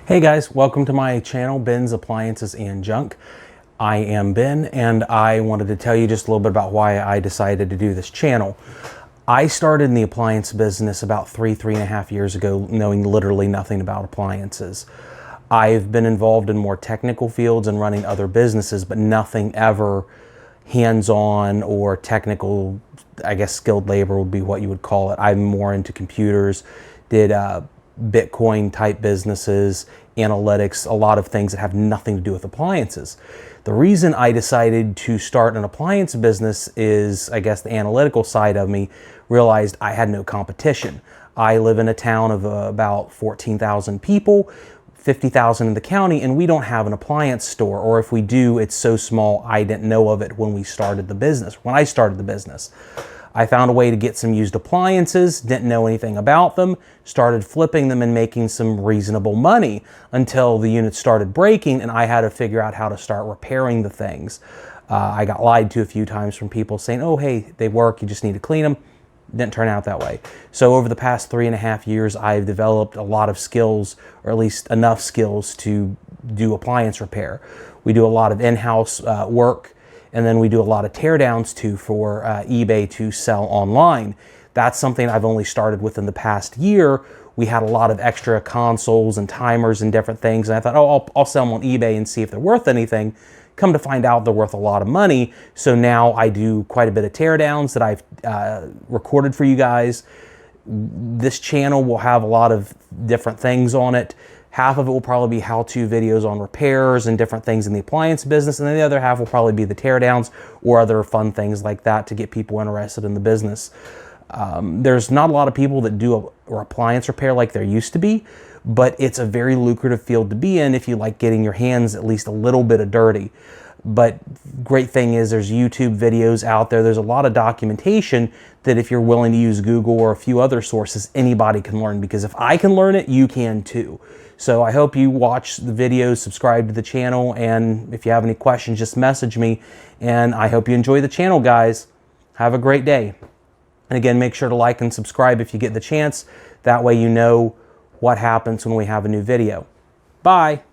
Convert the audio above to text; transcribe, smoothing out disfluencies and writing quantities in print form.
Hey guys, welcome to my channel, Ben's Appliances and Junk. I am Ben, and I wanted to tell you just a little bit about why I decided to do this channel. I started in the appliance business about three and a half years ago, knowing literally nothing about appliances. I've been involved in more technical fields and running other businesses, but nothing ever hands-on or technical, I guess skilled labor would be what you would call it. I'm more into computers, did Bitcoin type businesses, analytics, a lot of things that have nothing to do with appliances. The reason I decided to start an appliance business is, I guess, the analytical side of me realized I had no competition. I live in a town of about 14,000 people, 50,000 in the county, and we don't have an appliance store, or if we do, it's so small I didn't know of it when we started the business. When I started the business, I found a way to get some used appliances, didn't know anything about them, started flipping them and making some reasonable money until the units started breaking and I had to figure out how to start repairing the things. I got lied to a few times from people saying, oh, hey, they work, you just need to clean them. Didn't turn out that way. So over the past 3.5 years, I've developed a lot of skills, or at least enough skills to do appliance repair. We do a lot of in-house work, and then we do a lot of teardowns too for eBay to sell online. That's something I've only started within the past year. We had a lot of extra consoles and timers and different things, and I thought, oh, I'll sell them on eBay and see if they're worth anything. Come to find out, they're worth a lot of money. So now I do quite a bit of teardowns that I've recorded for you guys. This channel will have a lot of different things on it. Half of it will probably be how-to videos on repairs and different things in the appliance business, and then the other half will probably be the teardowns or other fun things like that to get people interested in the business. There's not a lot of people that do appliance repair like there used to be, but it's a very lucrative field to be in if you like getting your hands at least a little bit of dirty. But great thing is there's YouTube videos out there. There's a lot of documentation that if you're willing to use Google or a few other sources, anybody can learn, because if I can learn it, you can too. So I hope you watch the videos, subscribe to the channel, and if you have any questions, just message me. And I hope you enjoy the channel, guys. Have a great day. And again, make sure to like and subscribe if you get the chance. That way you know what happens when we have a new video. Bye.